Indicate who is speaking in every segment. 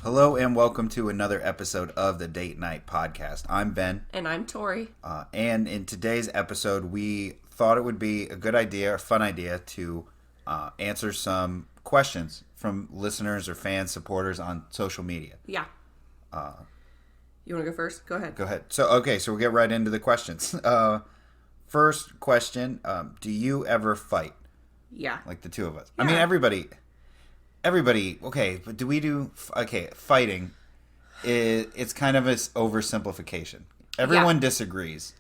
Speaker 1: Hello and welcome to another episode of the Date Night Podcast. I'm Ben.
Speaker 2: And I'm Tori.
Speaker 1: And in today's episode, we thought it would be a good idea, a fun idea, to answer some questions from listeners or fans, supporters on social media.
Speaker 2: Yeah. You want to go first? Go ahead.
Speaker 1: Go ahead. So we'll get right into the questions. First question, do you ever fight?
Speaker 2: Yeah.
Speaker 1: Like the two of us.
Speaker 2: Yeah.
Speaker 1: I mean, everybody, okay, but fighting, it's kind of an oversimplification. Everyone disagrees,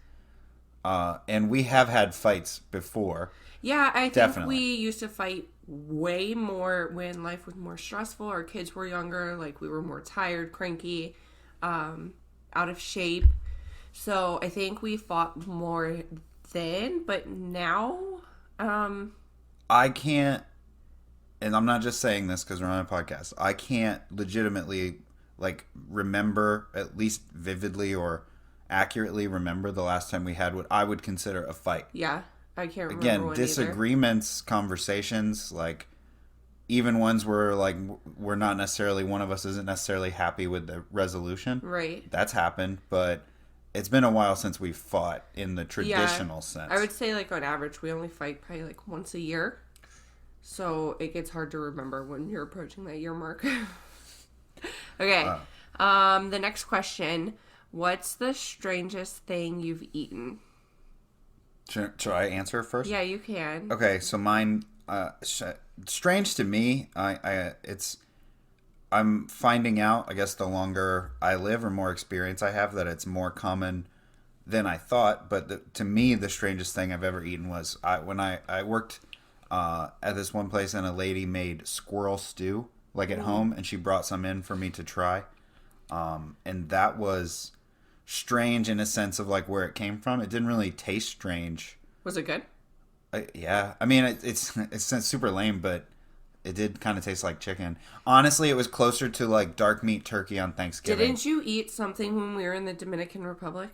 Speaker 1: and we have had fights before.
Speaker 2: Yeah, I think
Speaker 1: Definitely.
Speaker 2: we used to fight way more when life was more stressful. Our kids were younger, like we were more tired, cranky, out of shape. So I think we fought more then, but now,
Speaker 1: I can't, and I'm not just saying this because we're on a podcast, I can't legitimately, remember, at least vividly or accurately remember the last time we had what I would consider a fight.
Speaker 2: Yeah, I can't remember
Speaker 1: Again,
Speaker 2: one
Speaker 1: disagreements, conversations, even ones where, we're not necessarily, one of us isn't necessarily happy with the resolution.
Speaker 2: Right.
Speaker 1: That's happened, but it's been a while since we fought in the traditional sense.
Speaker 2: I would say, on average, we only fight probably, once a year. So it gets hard to remember when you're approaching that year mark. Okay. The next question. What's the strangest thing you've eaten?
Speaker 1: Should I answer first?
Speaker 2: Yeah, you can.
Speaker 1: Okay, so mine, strange to me, I'm finding out, I guess the longer I live or more experience I have, that it's more common than I thought. But to me, the strangest thing I've ever eaten was when I worked at this one place, and a lady made squirrel stew, at home, and she brought some in for me to try. And that was strange in a sense of where it came from. It didn't really taste strange.
Speaker 2: Was it good?
Speaker 1: Yeah. I mean, it's super lame, but it did kind of taste like chicken. Honestly, it was closer to dark meat turkey on Thanksgiving.
Speaker 2: Didn't you eat something when we were in the Dominican Republic?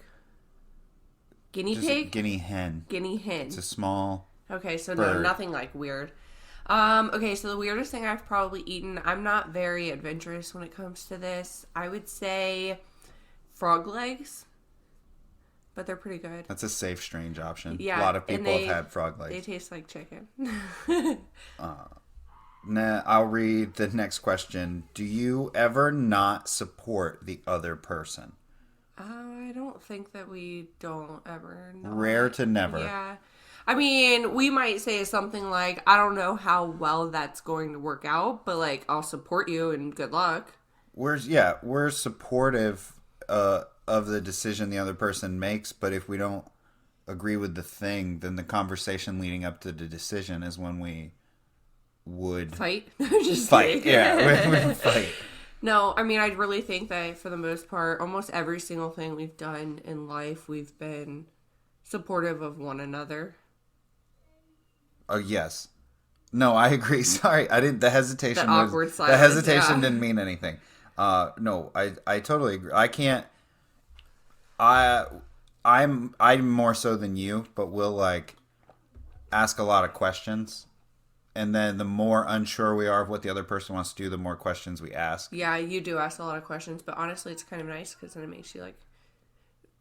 Speaker 2: Guinea pig?
Speaker 1: Guinea hen.
Speaker 2: Guinea hen.
Speaker 1: It's a small
Speaker 2: Okay, so
Speaker 1: bird.
Speaker 2: no, nothing weird. Okay, so the weirdest thing I've probably eaten, I'm not very adventurous when it comes to this. I would say frog legs, but they're pretty good.
Speaker 1: That's a safe, strange option.
Speaker 2: Yeah,
Speaker 1: A lot of people have had frog legs.
Speaker 2: They taste like chicken.
Speaker 1: I'll read the next question. Do you ever not support the other person?
Speaker 2: I don't think that we don't ever know.
Speaker 1: Rare to never.
Speaker 2: Yeah. I mean, we might say something like, I don't know how well that's going to work out, but I'll support you and good luck.
Speaker 1: We're supportive of the decision the other person makes, but if we don't agree with the thing, then the conversation leading up to the decision is when we would
Speaker 2: fight. Just
Speaker 1: fight.
Speaker 2: kidding.
Speaker 1: Yeah, we would fight.
Speaker 2: No, I mean, I really think that for the most part, almost every single thing we've done in life, we've been supportive of one another.
Speaker 1: Oh, yes. No, I agree. Sorry, I didn't. The hesitation.
Speaker 2: The awkward silence.
Speaker 1: The hesitation didn't mean anything. No, I totally agree. I can't. I'm more so than you, but we'll ask a lot of questions, and then the more unsure we are of what the other person wants to do, the more questions we ask.
Speaker 2: Yeah, you do ask a lot of questions, but honestly, it's kind of nice because then it makes you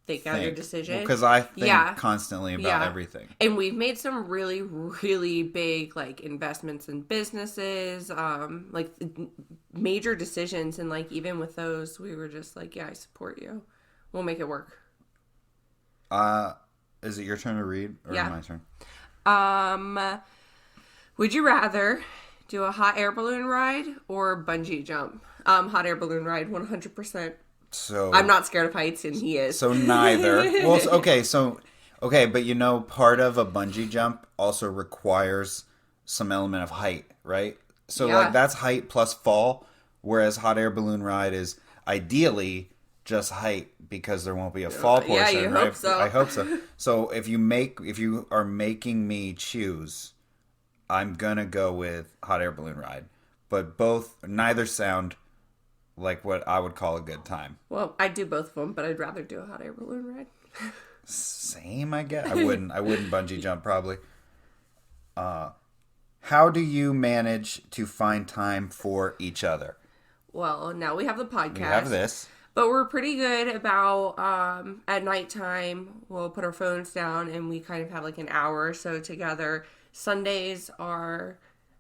Speaker 2: think out your decision.
Speaker 1: Because I think constantly about everything.
Speaker 2: And we've made some really, really big investments in businesses, major decisions, and even with those, we were just yeah, I support you. We'll make it work.
Speaker 1: Is it your turn to read or my turn?
Speaker 2: Would you rather do a hot air balloon ride or bungee jump? Hot air balloon ride, 100%.
Speaker 1: So
Speaker 2: I'm not scared of heights, and he is.
Speaker 1: So neither. Well, okay, but part of a bungee jump also requires some element of height, right? So that's height plus fall, whereas hot air balloon ride is ideally just height because there won't be a fall portion.
Speaker 2: Yeah, you
Speaker 1: right?
Speaker 2: hope so.
Speaker 1: I hope so. So if you are making me choose, I'm gonna go with hot air balloon ride. But neither sound like what I would call a good time.
Speaker 2: Well, I do both of them, but I'd rather do a hot air balloon ride.
Speaker 1: Same, I guess. I wouldn't bungee jump probably. How do you manage to find time for each other?
Speaker 2: Well, now we have the podcast.
Speaker 1: We have this.
Speaker 2: But we're pretty good about, at nighttime, we'll put our phones down and we kind of have like an hour or so together. Sundays are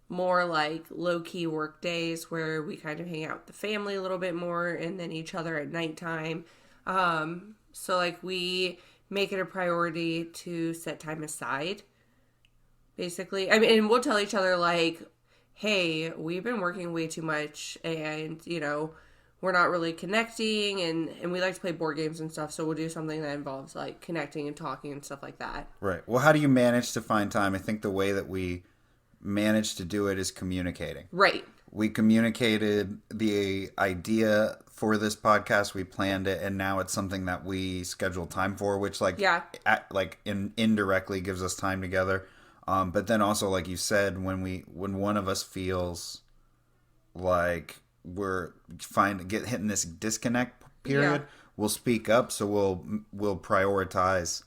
Speaker 2: more like low-key work days where we kind of hang out with the family a little bit more and then each other at nighttime. So like we make it a priority to set time aside, basically. I mean, and we'll tell each other like, hey, we've been working way too much and, you know, we're not really connecting and we like to play board games and stuff. So we'll do something that involves like connecting and talking and stuff like that.
Speaker 1: Right. Well, how do you manage to find time? I think the way that we manage to do it is communicating.
Speaker 2: Right.
Speaker 1: We communicated the idea for this podcast. We planned it, and now it's something that we schedule time for, which indirectly gives us time together. But then also, like you said, when one of us feels like we're hitting this disconnect period, we'll speak up. So we'll prioritize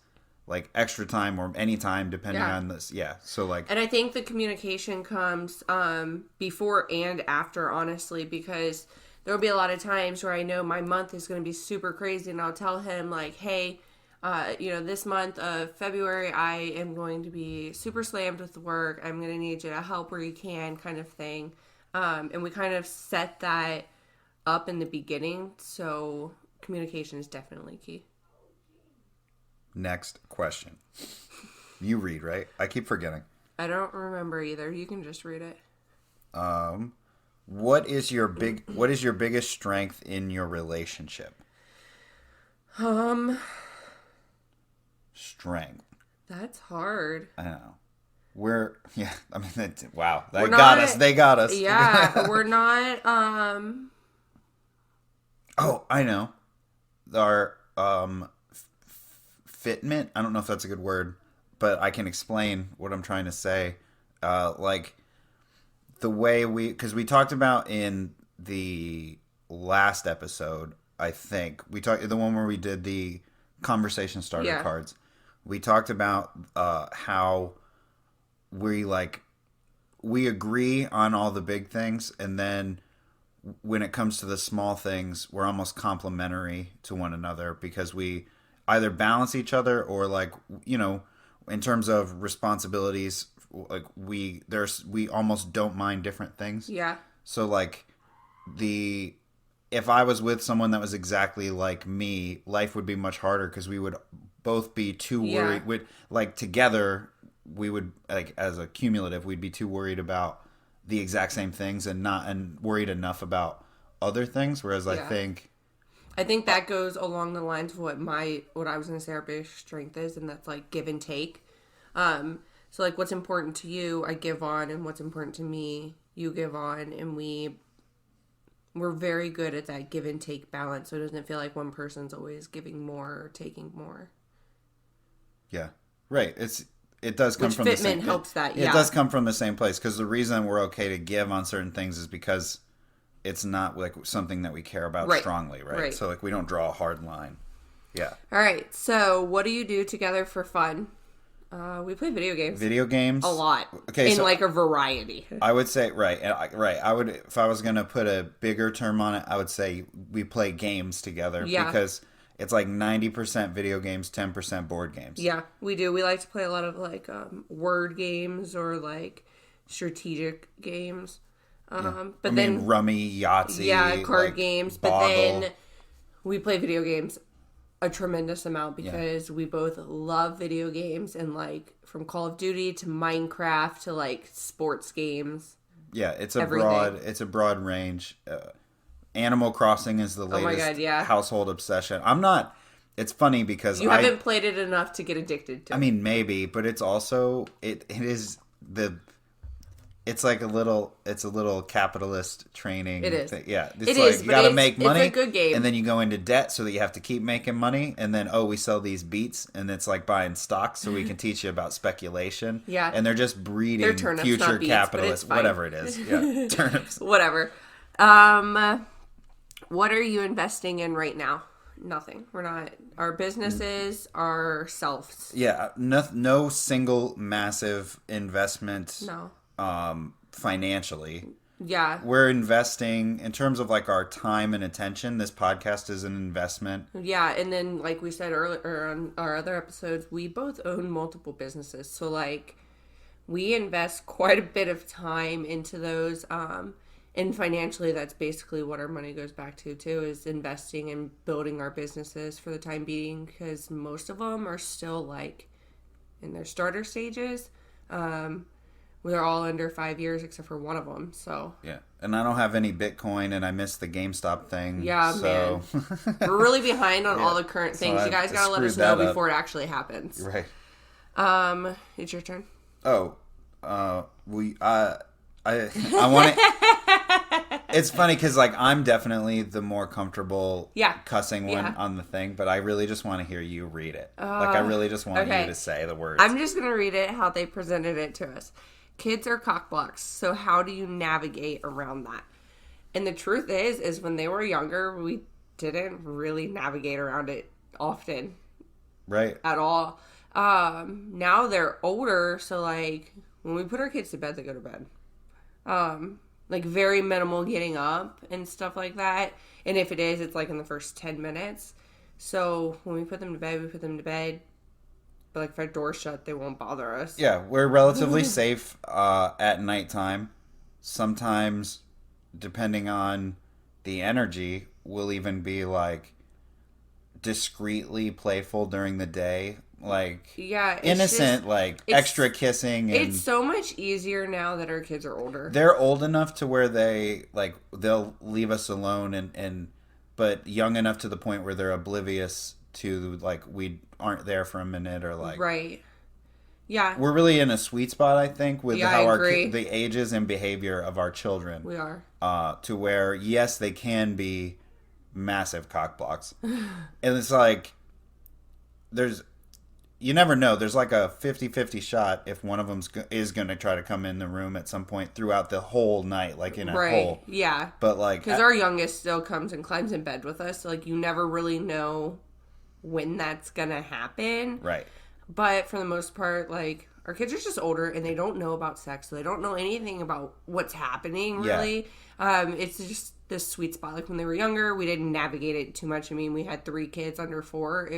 Speaker 1: like extra time or any time depending on this. Yeah. So like,
Speaker 2: and I think the communication comes before and after, honestly, because there'll be a lot of times where I know my month is going to be super crazy and I'll tell him like, hey, this month of February, I am going to be super slammed with work. I'm going to need you to help where you can, kind of thing. And we kind of set that up in the beginning. So communication is definitely key.
Speaker 1: Next question. You read, right? I keep forgetting.
Speaker 2: I don't remember either. You can just read it.
Speaker 1: What is your biggest strength in your relationship? Strength.
Speaker 2: That's hard.
Speaker 1: I know. Wow. They got us.
Speaker 2: Yeah, we're not,
Speaker 1: Oh, I know. Our, fitment. I don't know if that's a good word, but I can explain what I'm trying to say. Like the way because we talked about in the last episode, I think we talked the one where we did the conversation starter cards. We talked about how we agree on all the big things, and then when it comes to the small things, we're almost complementary to one another because we either balance each other or in terms of responsibilities, like we almost don't mind different things.
Speaker 2: Yeah. So
Speaker 1: like if I was with someone that was exactly like me, life would be much harder because we would both be too worried. Together, we would as a cumulative, we'd be too worried about the exact same things and worried enough about other things. Whereas I think that goes along the lines of what I was going to say our biggest strength is, and that's like give and take. So like what's important to you, I give on, and what's important to me, you give on, and we're very good at that give and take balance. So it doesn't feel like one person's always giving more or taking more. Yeah, right. It does come from the same. Fitment helps that. Yeah, it does come from the same place because the reason we're okay to give on certain things is because it's not like something that we care about strongly, right? So like we don't draw a hard line. Yeah. All right. So what do you do together for fun? We play video games. Video games a lot. Okay, in like a variety. I would say right. I would, if I was gonna put a bigger term on it, I would say we play games together because it's like 90% video games, 10% board games. Yeah, we do. We like to play a lot of like word games or like strategic games. But then Rummy, Yahtzee, card games. Boggle. But then we play video games a tremendous amount because we both love video games, and like from Call of Duty to Minecraft to like sports games. Yeah, it's a broad range. Animal Crossing is the latest household obsession. It's funny because you haven't played it enough to get addicted to it. I mean, maybe, but it's also it's like a little capitalist training. It is. Yeah. You got to make money. It's a good game. And then you go into debt so that you have to keep making money. And then, we sell these beets. And it's like buying stocks so we can teach you about speculation. Yeah. And they're just breeding turnips, future capitalists. Whatever it is. Yeah. Turnips. Whatever.
Speaker 2: What are you investing in right now? Nothing. We're not. Our businesses, ourselves.
Speaker 1: Yeah, no single massive investment.
Speaker 2: No.
Speaker 1: Financially.
Speaker 2: Yeah.
Speaker 1: We're investing in terms of like our time and attention. This podcast is an investment.
Speaker 2: Yeah, and then like we said earlier on our other episodes, we both own multiple businesses. So like we invest quite a bit of time into those. And financially, that's basically what our money goes back to, too, is investing and building our businesses for the time being, because most of them are still, like, in their starter stages. We're all under 5 years, except for one of them, so.
Speaker 1: Yeah, and I don't have any Bitcoin, and I missed the GameStop thing.
Speaker 2: Yeah,
Speaker 1: so.
Speaker 2: Man. We're really behind on all the current things. You guys gotta let us know before it actually happens.
Speaker 1: Right.
Speaker 2: It's your turn.
Speaker 1: Oh, I want to... It's funny because, like, I'm definitely the more comfortable cussing one on the thing, but I really just want to hear you read it. I really just want you to say the words.
Speaker 2: I'm just going to read it how they presented it to us. Kids are cockblocks, so how do you navigate around that? And the truth is when they were younger, we didn't really navigate around it often.
Speaker 1: Right.
Speaker 2: At all. Now they're older, so, like, when we put our kids to bed, they go to bed. Like very minimal getting up and stuff like that. And if it is, it's like in the first 10 minutes. So when we put them to bed, we put them to bed. But like if our door's shut, they won't bother us.
Speaker 1: Yeah, we're relatively safe at nighttime. Sometimes, depending on the energy, we'll even be like discreetly playful during the day. Like, innocent, just, like, extra kissing. And
Speaker 2: it's so much easier now that our kids are older.
Speaker 1: They're old enough to where they'll leave us alone, but young enough to the point where they're oblivious to, like, we aren't there for a minute or, like...
Speaker 2: Right. Yeah.
Speaker 1: We're really in a sweet spot, I think, with how the ages and behavior of our children.
Speaker 2: We are.
Speaker 1: To where, yes, they can be massive cockblocks. And it's like, you never know. There's like a 50-50 shot if one of them is going to try to come in the room at some point throughout the whole night, like in a hole.
Speaker 2: Yeah.
Speaker 1: But like...
Speaker 2: Because our youngest still comes and climbs in bed with us, so like you never really know when that's going to happen.
Speaker 1: Right.
Speaker 2: But for the most part, like, our kids are just older and they don't know about sex, so they don't know anything about what's happening, really. Yeah. It's just this sweet spot. Like, when they were younger, we didn't navigate it too much. I mean, we had 3 kids under 4.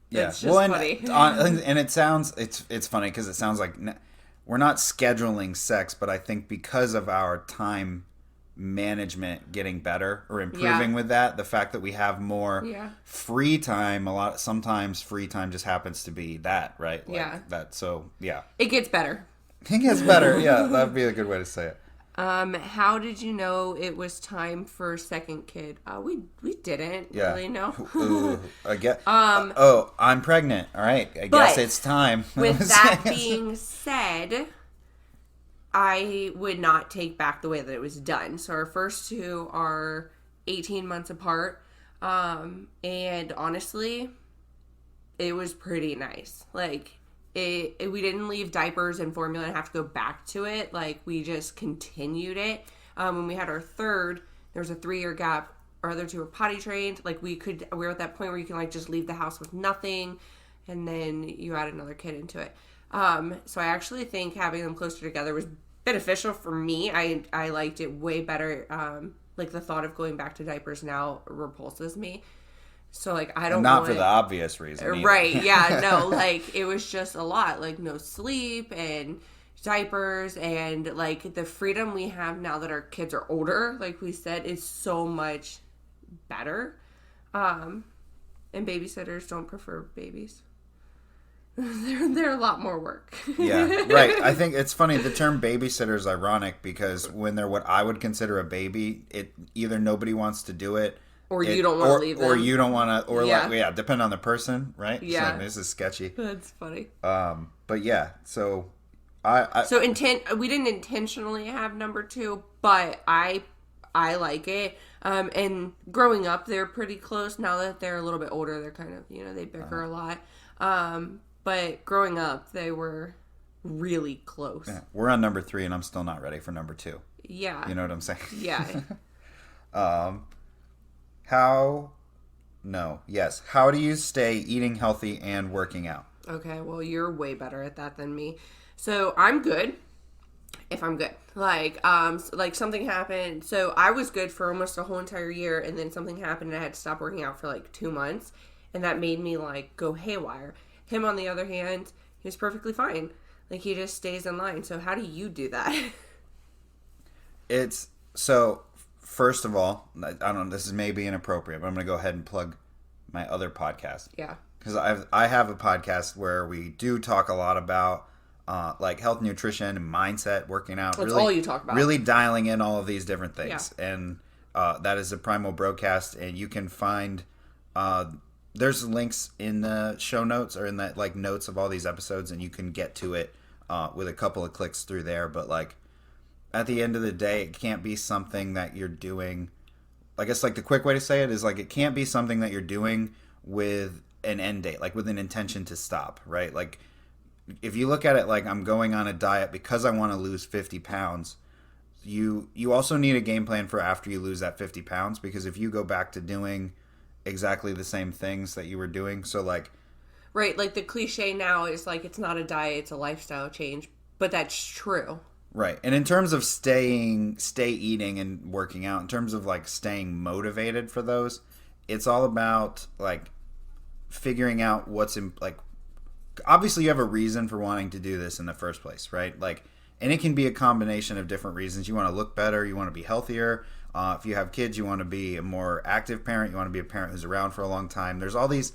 Speaker 2: It's just funny.
Speaker 1: And it sounds, it's funny because it sounds like we're not scheduling sex, but I think because of our time management getting better or improving with that, the fact that we have more free time, sometimes free time just happens to be that, right? Like that. So, yeah.
Speaker 2: It gets better.
Speaker 1: It gets better. Yeah, that'd be a good way to say it.
Speaker 2: How did you know it was time for a second kid? We didn't really know.
Speaker 1: I'm pregnant. All right. I guess it's time.
Speaker 2: With that being said, I would not take back the way that it was done. So our first 2 are 18 months apart. And honestly, it was pretty nice. Like, we didn't leave diapers and formula and have to go back to it. Like, we just continued it. When we had our third, there was a 3-year gap. Our other 2 were potty trained. Like, we were at that point where you can, like, just leave the house with nothing, and then you add another kid into it. So I actually think having them closer together was beneficial for me. I liked it way better. Like, the thought of going back to diapers now repulses me. So, like, I don't
Speaker 1: Not for the obvious reason. Either.
Speaker 2: Right, yeah, no, like, it was just a lot. Like, no sleep and diapers and, like, the freedom we have now that our kids are older, like we said, is so much better. And babysitters don't prefer babies. They're a lot more work.
Speaker 1: Yeah, right. I think it's funny. The term babysitter is ironic because when they're what I would consider a baby, either nobody wants to do it,
Speaker 2: or you don't want to leave them.
Speaker 1: Or you don't want to, or depend on the person, right?
Speaker 2: Yeah.
Speaker 1: So this is sketchy.
Speaker 2: That's funny.
Speaker 1: But yeah, so
Speaker 2: we didn't intentionally have number 2, but I like it. And growing up, they're pretty close. Now that they're a little bit older, they're kind of, they bicker a lot. But growing up, they were really close.
Speaker 1: Yeah. We're on number 3, and I'm still not ready for number 2.
Speaker 2: Yeah.
Speaker 1: You know what I'm saying?
Speaker 2: Yeah.
Speaker 1: Um, how? No. Yes. How do you stay eating healthy and working out?
Speaker 2: Okay, well, you're way better at that than me. So I'm good if I'm good. Like something happened. So I was good for almost a whole entire year, and then something happened, and I had to stop working out for like 2 months, and that made me like go haywire. Him, on the other hand, he was perfectly fine. Like, he just stays in line. So how do you do that?
Speaker 1: It's so. First of all, I don't know. This is maybe inappropriate, but I'm going to go ahead and plug my other podcast.
Speaker 2: Yeah.
Speaker 1: Because I have a podcast where we do talk a lot about like health, nutrition, and mindset, working out.
Speaker 2: That's
Speaker 1: really,
Speaker 2: all you talk about.
Speaker 1: Really dialing in all of these different things.
Speaker 2: Yeah.
Speaker 1: And that is the Primal Broadcast. And you can find, there's links in the show notes or in the like notes of all these episodes, and you can get to it with a couple of clicks through there. But like at the end of the day, it can't be something that you're doing. I guess like the quick way to say it is like it can't be something that you're doing with an end date, like with an intention to stop, right? Like if you look at it like I'm going on a diet because I want to lose 50 pounds, you also need a game plan for after you lose that 50 pounds, because if you go back to doing exactly the same things that you were doing, so like
Speaker 2: right, like the cliche now is like it's not a diet, it's a lifestyle change, but that's true.
Speaker 1: Right. And in terms of stay eating and working out, in terms of like staying motivated for those, it's all about like figuring out what's in, like, obviously you have a reason for wanting to do this in the first place, right? Like, and it can be a combination of different reasons. You want to look better, you want to be healthier. If you have kids, you want to be a more active parent, you want to be a parent who's around for a long time. There's all these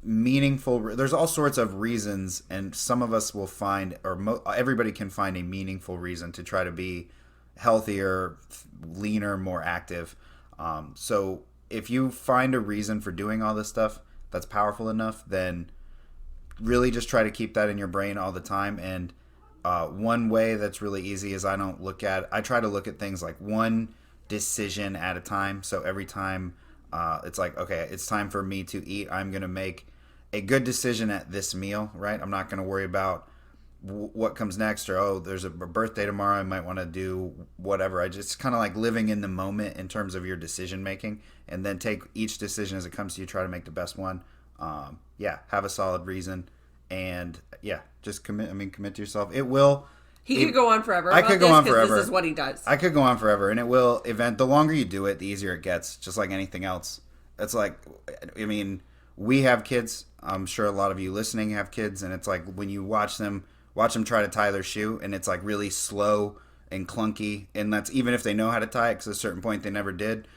Speaker 1: there's all sorts of reasons, and some of us will find, or everybody can find a meaningful reason to try to be healthier, leaner, more active. So if you find a reason for doing all this stuff that's powerful enough, then really just try to keep that in your brain all the time. And one way that's really easy is I try to look at things like one decision at a time. So every time it's like, okay, it's time for me to eat, I'm going to make a good decision at this meal, right? I'm not going to worry about what comes next, or, oh, there's a birthday tomorrow, I might want to do whatever. I just kind of like living in the moment in terms of your decision making, and then take each decision as it comes to you, try to make the best one. Have a solid reason, and just commit to yourself.
Speaker 2: He could go on forever.
Speaker 1: I could go on forever.
Speaker 2: This is what he does.
Speaker 1: I could go on forever, and it will the longer you do it, the easier it gets, just like anything else. It's like, I mean, we have kids. I'm sure a lot of you listening have kids, and it's like when you watch them try to tie their shoe, and it's like really slow and clunky, and that's even if they know how to tie it, because at a certain point they never did.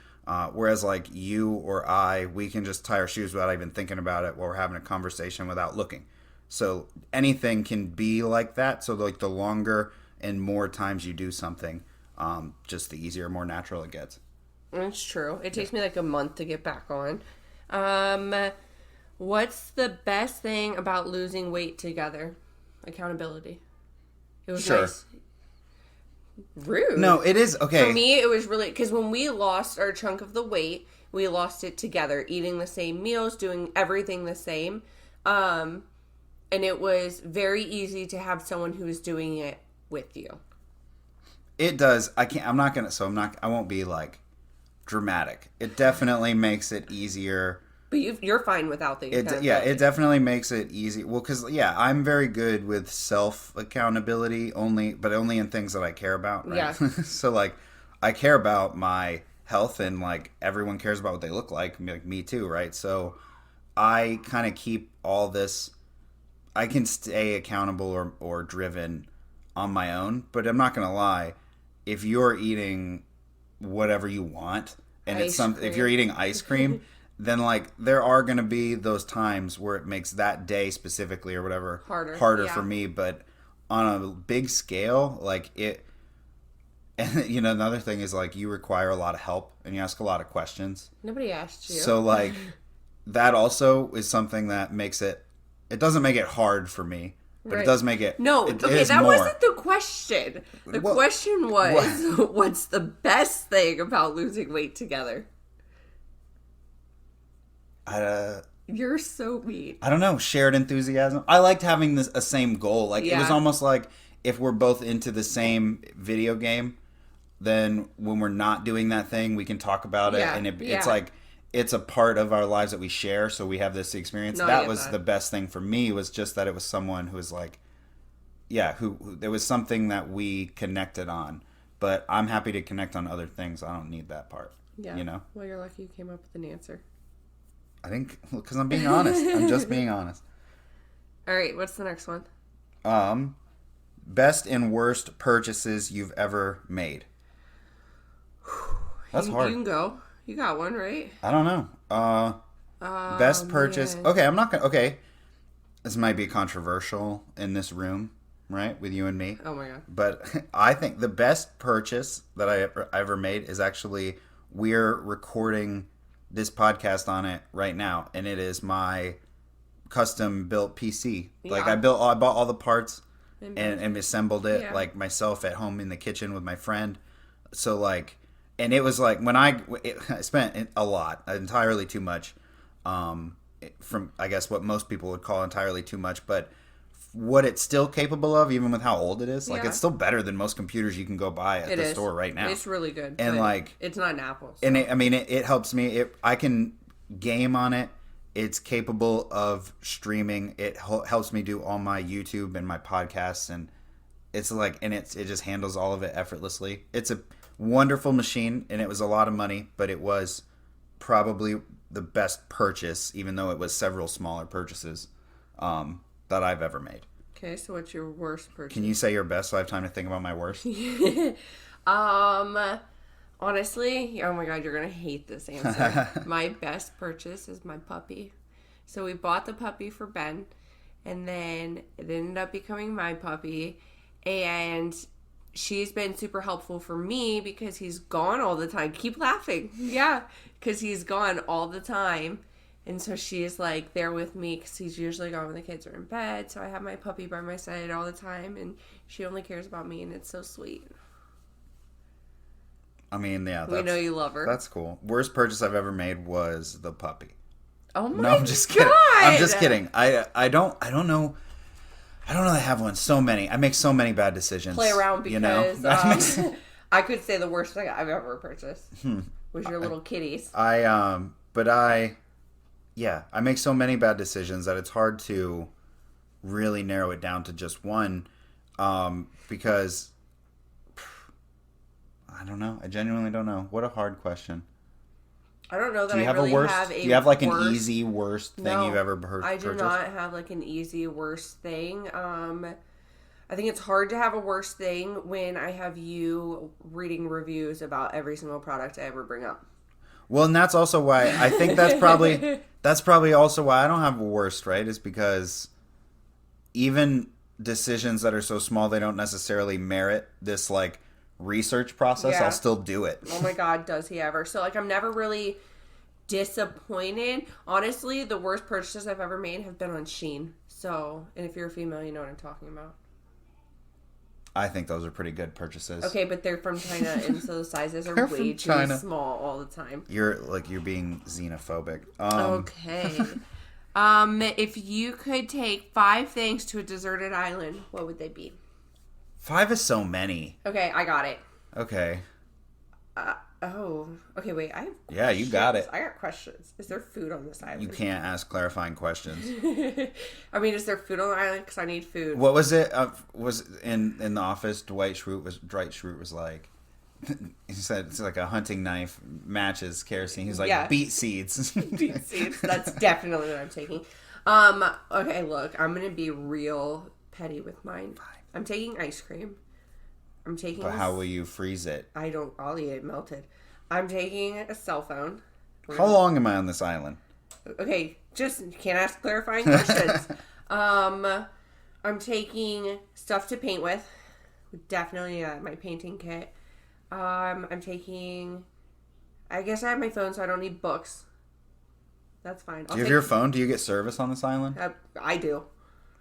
Speaker 1: Whereas like you or we can just tie our shoes without even thinking about it while we're having a conversation without looking. So anything can be like that. So like the longer and more times you do something, just the easier, more natural it gets.
Speaker 2: It's true. It takes me like a month to get back on. What's the best thing about losing weight together? Accountability. It was nice. Rude.
Speaker 1: No, it is okay.
Speaker 2: For me, it was really, because when we lost our chunk of the weight, we lost it together, eating the same meals, doing everything the same. And it was very easy to have someone who was doing it with you. It does.
Speaker 1: I won't be like dramatic. It definitely makes it easier.
Speaker 2: But you're fine without the accountability.
Speaker 1: It definitely makes it easy. Well, because, I'm very good with self-accountability, but only in things that I care about, right? Yeah. So, like, I care about my health, and, like, everyone cares about what they look like me too, right? So I kind of keep all this. I can stay accountable or driven on my own, but I'm not going to lie. If you're eating whatever you want, and if you're eating ice cream, then like there are going to be those times where it makes that day specifically or whatever harder for me. But on a big scale, like it, and another thing is like you require a lot of help and you ask a lot of questions.
Speaker 2: Nobody asked you.
Speaker 1: So like that also is something that makes it doesn't make it hard for me, but it does make it.
Speaker 2: No, that wasn't the question. The question was, what's the best thing about losing weight together? You're so mean.
Speaker 1: I don't know. Shared enthusiasm. I liked having a same goal. Like it was almost like if we're both into the same video game, then when we're not doing that thing, we can talk about it,
Speaker 2: Yeah,
Speaker 1: and it's
Speaker 2: yeah.
Speaker 1: like it's a part of our lives that we share. So we have this experience.
Speaker 2: No, I
Speaker 1: That
Speaker 2: get
Speaker 1: was
Speaker 2: that.
Speaker 1: the best thing for me, was just that it was someone who was like, yeah, who there was something that we connected on. But I'm happy to connect on other things. I don't need that part.
Speaker 2: Yeah.
Speaker 1: You know?
Speaker 2: Well, you're lucky you came up with an answer.
Speaker 1: I think because I'm being honest. I'm just being honest.
Speaker 2: All right, what's the next one?
Speaker 1: Best and worst purchases you've ever made. That's hard.
Speaker 2: You can go. You got one, right?
Speaker 1: I don't know. Best purchase.
Speaker 2: Man.
Speaker 1: Okay, I'm not gonna. Okay, this might be controversial in this room, right, with you and me.
Speaker 2: Oh my god.
Speaker 1: But I think the best purchase that I ever made is actually, we're recording this podcast on it right now, and it is my custom built PC. Like
Speaker 2: Yeah.
Speaker 1: I bought all the parts
Speaker 2: And-
Speaker 1: and assembled it
Speaker 2: Yeah.
Speaker 1: like myself at home in the kitchen with my friend. So like, and it was like when I spent a lot, entirely too much, from I guess what most people would call entirely too much, but what it's still capable of, even with how old it is, like
Speaker 2: Yeah.
Speaker 1: it's still better than most computers you can go buy at the store right now.
Speaker 2: It's really good.
Speaker 1: And
Speaker 2: but
Speaker 1: like,
Speaker 2: it's not an Apple. So.
Speaker 1: and it helps me. I can game on it. It's capable of streaming. It helps me do all my YouTube and my podcasts, and it's like, and it just handles all of it effortlessly. It's a wonderful machine, and it was a lot of money, but it was probably the best purchase, even though it was several smaller purchases that I've ever made.
Speaker 2: Okay, so what's your worst purchase?
Speaker 1: Can you say your best so I have time to think about my worst?
Speaker 2: Honestly, oh my god, you're gonna hate this answer. My best purchase is my puppy. So we bought the puppy for Ben, and then it ended up becoming my puppy, and she's been super helpful for me because he's gone all the time. Keep laughing. Yeah, because he's gone all the time. And so she's like there with me because he's usually gone when the kids are in bed. So I have my puppy by my side all the time, and she only cares about me, and it's so sweet.
Speaker 1: I mean, yeah,
Speaker 2: We know you love her.
Speaker 1: That's cool. Worst purchase I've ever made was the puppy.
Speaker 2: Oh my
Speaker 1: No, I'm just kidding.
Speaker 2: God.
Speaker 1: I'm just kidding. I don't know. I don't really have one. So many. I make so many bad decisions.
Speaker 2: Play around because
Speaker 1: you know?
Speaker 2: I could say the worst thing I've ever purchased was your little kitties.
Speaker 1: I make so many bad decisions that it's hard to really narrow it down to just one, because I don't know. I genuinely don't know. What a hard question.
Speaker 2: I don't know that
Speaker 1: Do you
Speaker 2: I
Speaker 1: have
Speaker 2: really
Speaker 1: a worst?
Speaker 2: have a
Speaker 1: Do you have like an
Speaker 2: worst-
Speaker 1: easy worst thing
Speaker 2: No,
Speaker 1: you've ever heard?
Speaker 2: I do
Speaker 1: purchased?
Speaker 2: not have like an easy worst thing. I think it's hard to have a worst thing when I have you reading reviews about every single product I ever bring up.
Speaker 1: Well, and that's also why I think that's probably also why I don't have a worst, right? Is because even decisions that are so small they don't necessarily merit this like research process,
Speaker 2: Yeah.
Speaker 1: I'll still do it.
Speaker 2: Oh my god, does he ever? So like I'm never really disappointed. Honestly, the worst purchases I've ever made have been on Shein. So, and if you're a female, you know what I'm talking about.
Speaker 1: I think those are pretty good purchases.
Speaker 2: Okay, but they're from China, and so the sizes are
Speaker 1: They're
Speaker 2: way
Speaker 1: from
Speaker 2: too
Speaker 1: China.
Speaker 2: small all the time.
Speaker 1: You're being xenophobic.
Speaker 2: Okay. If you could take 5 things to a deserted island, what would they be?
Speaker 1: 5 is so many.
Speaker 2: Okay, I got it.
Speaker 1: Okay.
Speaker 2: Okay, wait. I have
Speaker 1: Yeah, you got it.
Speaker 2: I got questions. Is there food on this island?
Speaker 1: You can't ask clarifying questions.
Speaker 2: I mean, is there food on the island? Because I need food.
Speaker 1: What was it? Was in the office? Dwight Schrute was like, he said it's like a hunting knife, matches, kerosene. He's like,
Speaker 2: Yeah.
Speaker 1: beet seeds.
Speaker 2: Beet seeds. That's definitely what I'm taking. Okay, look, I'm gonna be real petty with mine. I'm taking ice cream. I'm taking.
Speaker 1: But how will you freeze it?
Speaker 2: I'll eat it melted. I'm taking a cell phone.
Speaker 1: How long am I on this island?
Speaker 2: Okay, just can't ask clarifying questions. I'm taking stuff to paint with. Definitely my painting kit. I'm taking. I guess I have my phone, so I don't need books. That's fine.
Speaker 1: Do you have your phone? Do you get service on this island?
Speaker 2: I do.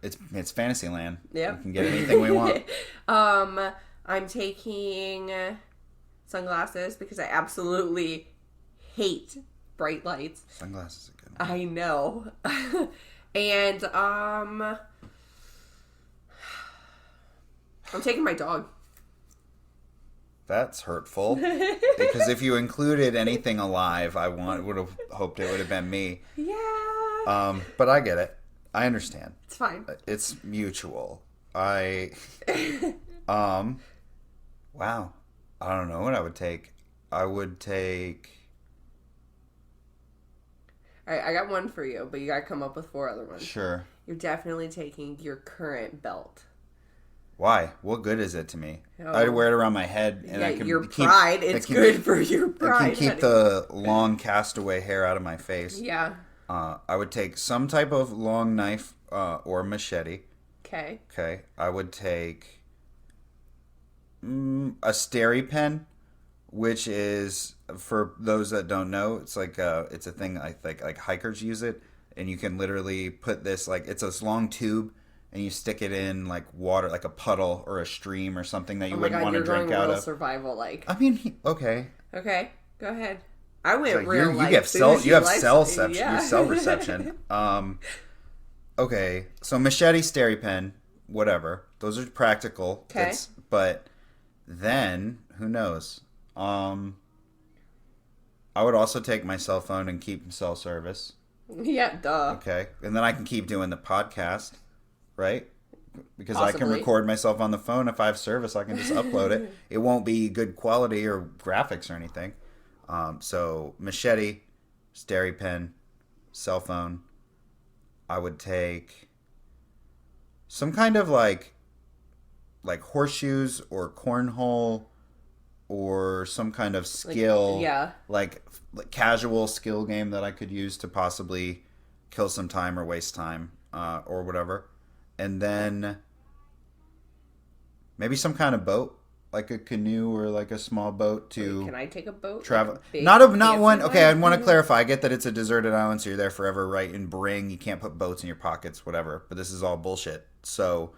Speaker 1: It's Fantasyland.
Speaker 2: Yep.
Speaker 1: We can get anything we want.
Speaker 2: I'm taking sunglasses because I absolutely hate bright lights.
Speaker 1: Sunglasses are good.
Speaker 2: I know. And I'm taking my dog.
Speaker 1: That's hurtful. Because if you included anything alive, would have hoped it would have been me.
Speaker 2: Yeah.
Speaker 1: But I get it. I understand.
Speaker 2: It's fine.
Speaker 1: It's mutual. Wow. I don't know what I would take. I would take...
Speaker 2: All right, I got one for you, but you got to come up with 4 other ones.
Speaker 1: Sure.
Speaker 2: You're definitely taking your current belt.
Speaker 1: Why? What good is it to me?
Speaker 2: Oh.
Speaker 1: I'd wear it around my head, and I can
Speaker 2: your
Speaker 1: keep,
Speaker 2: pride. It's good for your pride.
Speaker 1: I can keep the long castaway hair out of my face.
Speaker 2: Yeah.
Speaker 1: I would take some type of long knife or machete.
Speaker 2: Okay.
Speaker 1: Okay. I would take a steri pen, which is, for those that don't know, it's like it's a thing I think like hikers use it, and you can literally put this, like, it's this long tube, and you stick it in like water, like a puddle or a stream or something that you wouldn't want to drink out of.
Speaker 2: Survival like.
Speaker 1: I mean, okay.
Speaker 2: Okay, go ahead. I went
Speaker 1: so
Speaker 2: real life.
Speaker 1: You have cell reception.
Speaker 2: Yeah.
Speaker 1: You have cell reception. Okay, so machete, steri pen, whatever. Those are practical.
Speaker 2: Okay.
Speaker 1: But then who knows? I would also take my cell phone and keep cell service.
Speaker 2: Yeah, duh.
Speaker 1: Okay, and then I can keep doing the podcast, right? Because
Speaker 2: Possibly.
Speaker 1: I can record myself on the phone. If I have service, I can just upload it. It won't be good quality or graphics or anything. So machete, steri pen, cell phone. I would take some kind of like horseshoes or cornhole or some kind of skill, like casual skill game that I could use to possibly kill some time or waste time or whatever. And then maybe some kind of boat, like a canoe or like a small boat to...
Speaker 2: Wait, can I take a boat?
Speaker 1: Travel.
Speaker 2: Like
Speaker 1: Not one. Okay, I want to clarify. I get that it's a deserted island, so you're there forever, right? In Bring, you can't put boats in your pockets, whatever. But this is all bullshit. So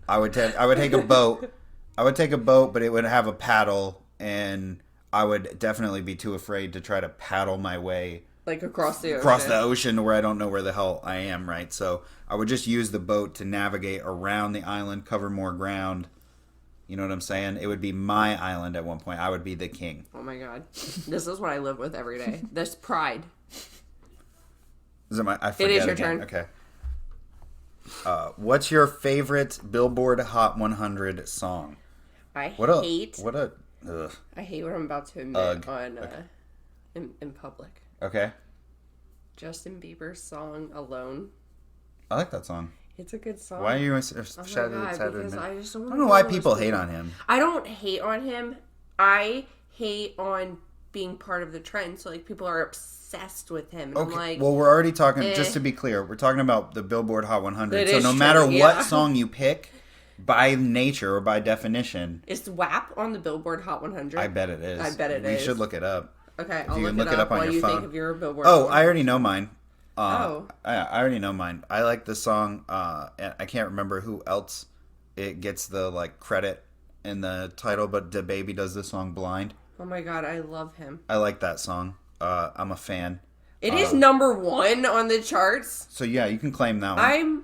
Speaker 1: I would take a boat. I would take a boat, but it would have a paddle, and I would definitely be too afraid to try to paddle my way
Speaker 2: like across the
Speaker 1: ocean where I don't know where the hell I am, right? So I would just use the boat to navigate around the island, cover more ground. You know what I'm saying? It would be my island at one point. I would be the king.
Speaker 2: Oh my god. This is what I live with every day. This pride.
Speaker 1: Is it my... I forget
Speaker 2: It is your
Speaker 1: again.
Speaker 2: turn.
Speaker 1: Okay. What's your favorite Billboard Hot 100 song?
Speaker 2: I hate when I'm about to admit on in public.
Speaker 1: Okay.
Speaker 2: Justin Bieber's song "Alone."
Speaker 1: I like that song.
Speaker 2: It's a good song.
Speaker 1: Why are you
Speaker 2: because I just
Speaker 1: I don't know why people hate on him.
Speaker 2: I don't hate on him. I hate on being part of the trend. So like people are obsessed with him. And
Speaker 1: Okay.
Speaker 2: I'm like,
Speaker 1: well, we're already talking. Just to be clear, we're talking about the Billboard Hot 100.
Speaker 2: It
Speaker 1: So
Speaker 2: is
Speaker 1: no
Speaker 2: true,
Speaker 1: matter
Speaker 2: yeah.
Speaker 1: what song you pick, by nature or by definition,
Speaker 2: is WAP on the Billboard Hot 100?
Speaker 1: I bet it is.
Speaker 2: I bet it
Speaker 1: is.
Speaker 2: is.
Speaker 1: You should look it up.
Speaker 2: Okay,
Speaker 1: If
Speaker 2: I'll
Speaker 1: you
Speaker 2: look
Speaker 1: can
Speaker 2: it up
Speaker 1: on
Speaker 2: while
Speaker 1: your
Speaker 2: you
Speaker 1: phone.
Speaker 2: think of your Billboard.
Speaker 1: Oh, I already know mine.
Speaker 2: I
Speaker 1: already know mine. I like the song. And I can't remember who else it gets the like credit in the title, but DaBaby does the song "Blind."
Speaker 2: Oh my god, I love him.
Speaker 1: I like that song. I'm a fan.
Speaker 2: It is number 1 on the charts.
Speaker 1: So yeah, you can claim that one.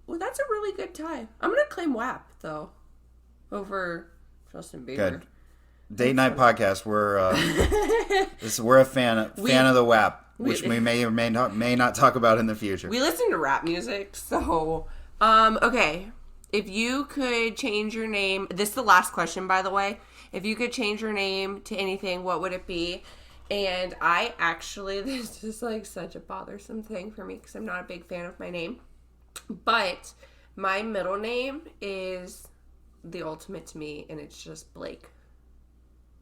Speaker 2: Well, that's a really good tie. I'm gonna claim WAP though, over Justin Bieber.
Speaker 1: Good. Date night podcast. We're a fan of the WAP, which we may or may not talk about in the future.
Speaker 2: We listen to rap music, so okay. If you could change your name, this is the last question, by the way. If you could change your name to anything, what would it be? And I actually, this is like such a bothersome thing for me because I'm not a big fan of my name. But my middle name is the ultimate to me, and it's just Blake.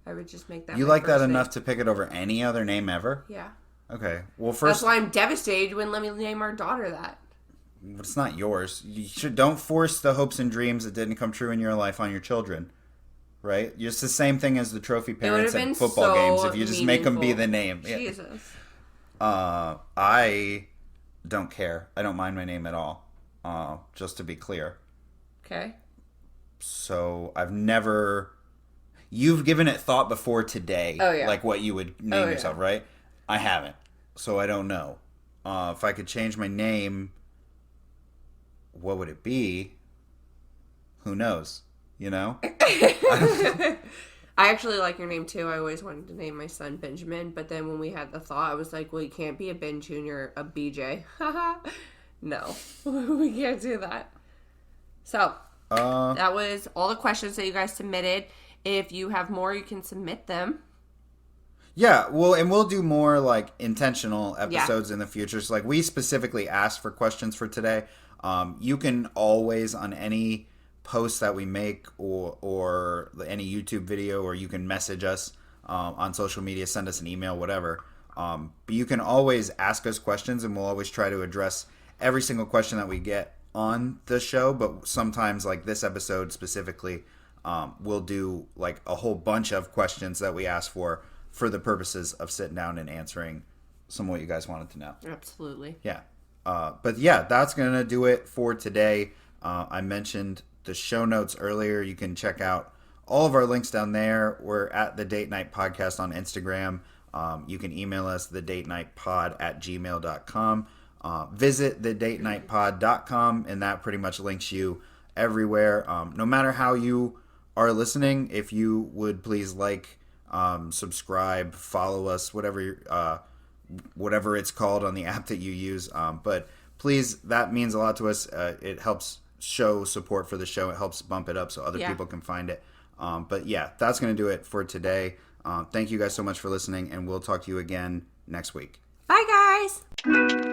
Speaker 2: I would just make that.
Speaker 1: You
Speaker 2: my
Speaker 1: like that
Speaker 2: first
Speaker 1: enough
Speaker 2: name.
Speaker 1: to pick it over any other name ever?
Speaker 2: Yeah.
Speaker 1: Okay. Well, first,
Speaker 2: That's why I'm devastated you wouldn't let me name our daughter that.
Speaker 1: it's not yours. Don't force the hopes and dreams that didn't come true in your life on your children. Right? It's the same thing as the trophy parents at football games. If you just make them be the name.
Speaker 2: Jesus.
Speaker 1: I don't care. I don't mind my name at all. Just to be clear.
Speaker 2: Okay.
Speaker 1: So I've never... You've given it thought before today.
Speaker 2: Oh, yeah.
Speaker 1: Like what you would name yourself, right? I haven't. So I don't know. If I could change my name, what would it be? Who knows? you know?
Speaker 2: I actually like your name too. I always wanted to name my son Benjamin, but then when we had the thought, I was like, well, you can't be a Ben Jr., a BJ. No, we can't do that. So, that was all the questions that you guys submitted. If you have more, you can submit them.
Speaker 1: Yeah, well, and we'll do more like intentional episodes in the future. So, like, we specifically asked for questions for today. You can always, on any post that we make or any YouTube video, or you can message us on social media, send us an email, whatever. But you can always ask us questions, and we'll always try to address every single question that we get on the show. But sometimes, like this episode specifically, we'll do like a whole bunch of questions that we ask for the purposes of sitting down and answering some of what you guys wanted to know.
Speaker 2: Absolutely.
Speaker 1: Yeah. But yeah, that's going to do it for today. I mentioned the show notes earlier. You can check out all of our links down there. We're at the Date Night Podcast on Instagram. You can email us thedatenightpod@gmail.com. Visit thedatenightpod.com, and that pretty much links you everywhere. No matter how you are listening, if you would please subscribe, follow us, whatever it's called on the app that you use. But please, that means a lot to us. It helps show support for the show. It helps bump it up so other people can find it. But yeah, that's going to do it for today. Thank you guys so much for listening, and we'll talk to you again next week.
Speaker 2: Bye, guys.